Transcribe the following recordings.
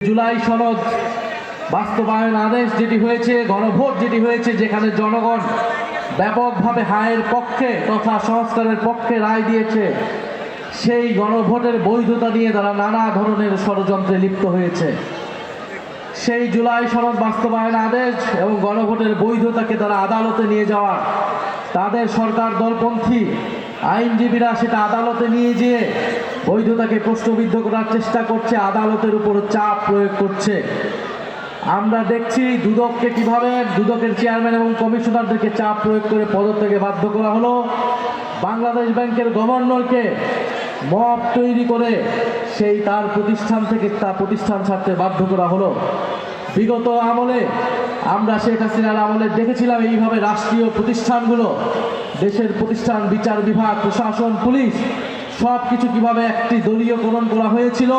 জুলাই সনদ বাস্তবায়ন আদেশ যেটি হয়েছে, গণভোট যেটি হয়েছে, যেখানে জনগণ ব্যাপকভাবে হায়ের পক্ষে তথা সংস্কারের পক্ষে রায় দিয়েছে, সেই গণভোটের বৈধতা নিয়ে তারা নানা ধরনের ষড়যন্ত্রে লিপ্ত হয়েছে। সেই জুলাই সনদ বাস্তবায়ন আদেশ এবং গণভোটের বৈধতাকে তারা আদালতে নিয়ে যাওয়া, তাদের সরকার দলপন্থী আইনজীবীরা সেটা আদালতে নিয়ে যেয়ে বৈধতাকে প্রশ্নবিদ্ধ করার চেষ্টা করছে, আদালতের উপর চাপ প্রয়োগ করছে। আমরা দেখছি দুদককে কিভাবে দুদকের চেয়ারম্যান এবং কমিশনারদেরকে চাপ প্রয়োগ করে পদত্যাগে বাধ্য করা হলো। বাংলাদেশ ব্যাংকের গভর্নরকে মব তৈরি করে সেই তার প্রতিষ্ঠান থেকে তার প্রতিষ্ঠান ছাড়তে বাধ্য করা হলো। বিগত আমলে আমরা শেখ হাসিনার আমলে দেখেছিলাম এইভাবে রাষ্ট্রীয় প্রতিষ্ঠানগুলো, দেশের প্রতিষ্ঠান, বিচার বিভাগ, প্রশাসন, পুলিশ সব কিছু কীভাবে একটি দলীয়করণ করা হয়েছিল।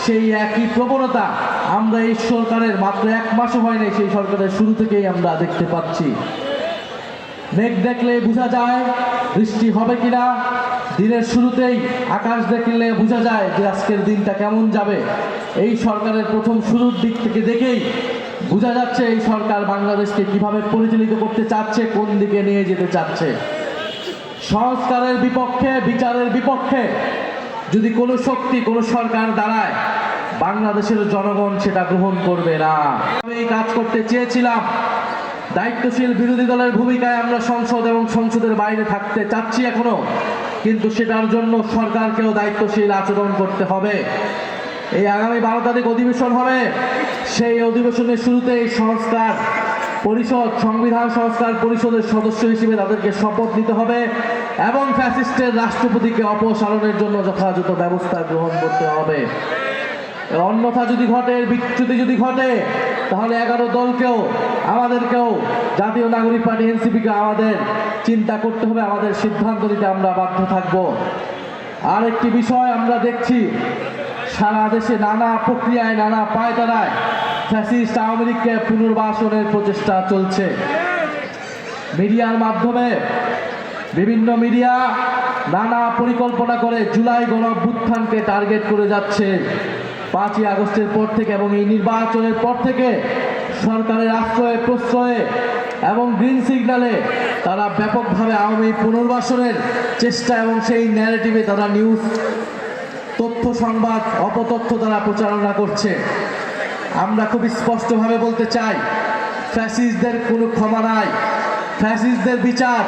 সেই একই প্রবণতা আমরা এই সরকারের মাত্র এক মাসও হয় নাই, সেই সরকারের শুরু থেকেই আমরা দেখতে পাচ্ছি। মেঘ দেখলে বোঝা যায় বৃষ্টি হবে কিনা, দিনের শুরুতেই আকাশ দেখলে বোঝা যায় যে আজকের দিনটা কেমন যাবে। এই সরকারের প্রথম শুরুর দিক থেকে দেখেই বোঝা যাচ্ছে এই সরকার বাংলাদেশকে কিভাবে পরিচালিত করতে চাচ্ছে, কোন দিকে নিয়ে যেতে চাচ্ছে। সংস্কারের বিপক্ষে, বিচারের বিপক্ষে যদি কোনো শক্তি, কোনো সরকার দাঁড়ায়, বাংলাদেশের জনগণ সেটা গ্রহণ করবে না। আমি এই কাজ করতে চেয়েছিলাম। দায়িত্বশীল বিরোধী দলের ভূমিকায় আমরা সংসদ এবং সংসদের বাইরে থাকতে চাচ্ছি এখনো, কিন্তু সেটার জন্য সরকারকেও দায়িত্বশীল আচরণ করতে হবে। এই আগামী 12 তারিখ অধিবেশন হবে, সেই অধিবেশনের শুরুতেই সংস্কার পরিষদ, সংবিধান সংস্কার পরিষদের সদস্য হিসেবে তাদেরকে শপথ নিতে হবে এবং ফ্যাসিস্টের রাষ্ট্রপতিকে অপসারণের জন্য যথাযথ ব্যবস্থা গ্রহণ করতে হবে। অন্যথা যদি ঘটে, বিচ্যুতি যদি ঘটে, তাহলে 11 দলকেও, আমাদেরকেও, জাতীয় নাগরিক পার্টি এনসিপিকে আমাদের চিন্তা করতে হবে, আমাদের সিদ্ধান্ত নিতে আমরা বাধ্য থাকব। আর একটি বিষয় আমরা দেখছি, সারা দেশে নানা প্রক্রিয়ায়, নানা পায়তারায় ফ্যাসিস্ট আওয়ামী লীগকে পুনর্বাসনের প্রচেষ্টা চলছে। মিডিয়ার মাধ্যমে বিভিন্ন মিডিয়া নানা পরিকল্পনা করে জুলাই গণঅভ্যুত্থানকে টার্গেট করে যাচ্ছে। 5ই আগস্টের পর থেকে এবং এই নির্বাচনের পর থেকে সরকারের আশ্রয়ে প্রশ্রয়ে এবং গ্রিন সিগন্যালে তারা ব্যাপকভাবে আওয়ামী পুনর্বাসনের চেষ্টা এবং সেই ন্যারেটিভে তারা নিউজ, তথ্য, সংবাদ, অপতথ্য তারা প্রচারণা করছে। আমরা খুব স্পষ্টভাবে বলতে চাই, ফ্যাসিস্টদের কোনো ক্ষমা নাই। ফ্যাসিস্টদের বিচার,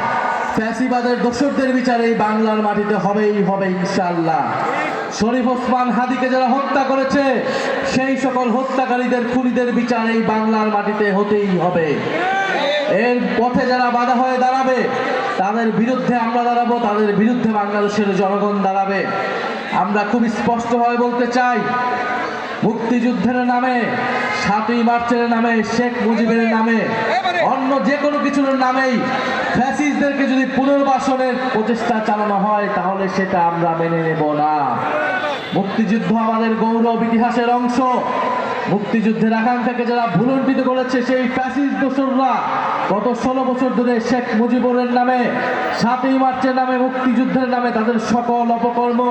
ফ্যাসিবাদের দোসরদের বিচার এই বাংলার মাটিতে হবেই হবে ইনশাআল্লাহ। শরীফ ওসমান হাদিকে যারা হত্যা করেছে, সেই সকল হত্যাকারীদের, খুনিদের বিচার এই বাংলার মাটিতে হতেই হবে। এর পথে যারা বাধা হয়ে দাঁড়াবে, তাদের বিরুদ্ধে আমরা দাঁড়াবো, তাদের বিরুদ্ধে বাংলাদেশের জনগণ দাঁড়াবে। আমরা খুব স্পষ্টভাবে বলতে চাই, মুক্তিযুদ্ধের নামে, 7ই মার্চের নামে, শেখ মুজিবের নামে, অন্য যে কোনো কিছুর নামেই ফ্যাসিস্টদেরকে যদি পুনর্বাসনের প্রচেষ্টা চালানো হয়, তাহলে সেটা আমরা মেনে নেব না। মুক্তিযুদ্ধ আমাদের গৌরব ইতিহাসের অংশ। মুক্তিযুদ্ধের আকাঙ্ক্ষাকে যারা ভুলুণ্ঠিত করেছে, সেই ফ্যাসিস্ট দোসররা গত 16 বছর ধরে শেখ মুজিবুরের নামে, 7ই মার্চের নামে, মুক্তিযুদ্ধের নামে তাদের সকল অপকর্ম,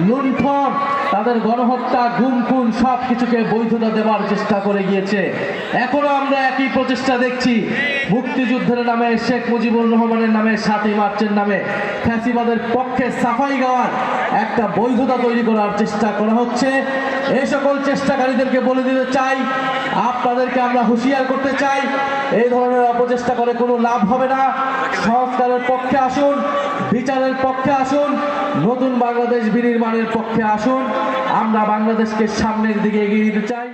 লুণ্ঠন, তাদের গণহত্যা, গুম খুন সব কিছুকে বৈধতা দেওয়ার চেষ্টা করে গিয়েছে। এখনো আমরা একই প্রচেষ্টা দেখছি। মুক্তিযুদ্ধের নামে, শেখ মুজিবুর রহমানের নামে, 7ই মার্চের নামে ফ্যাসিবাদের পক্ষে সাফাই গাওয়ার একটা বৈধতা তৈরি করার চেষ্টা করা হচ্ছে। এই সকল চেষ্টাকারীদেরকে বলে দিতে চাই, আপনাদেরকে আমরা হুঁশিয়ার করতে চাই, এই ধরনের অপচেষ্টা করে কোনো লাভ হবে না। সংস্কারের পক্ষে আসুন, বিচারের পক্ষে আসুন, নতুন বাংলাদেশ বিনির্মাণের পক্ষে আসুন। আমরা বাংলাদেশকে সামনের দিকে এগিয়ে নিতে চাই।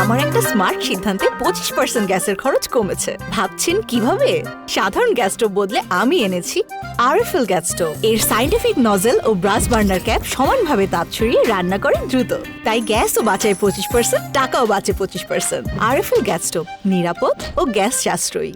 আমার একটা স্মার্ট সিদ্ধান্তে 25% গ্যাসের খরচ কমেছে। ভাবছেন কিভাবে? সাধারণ গ্যাস স্টোভ বদলে আমি এনেছি আরএফএল গ্যাস স্টোভ। এর সাইন্টিফিক নজল ও ব্রাস বার্নার ক্যাপ সমানভাবে তাপ ছড়িয়ে রান্না করে দ্রুত, তাই গ্যাসও বাঁচায় 25%, টাকাও বাঁচে 25%। আরএফএল গ্যাস স্টোভ নিরাপদ ও গ্যাস সাশ্রয়ী।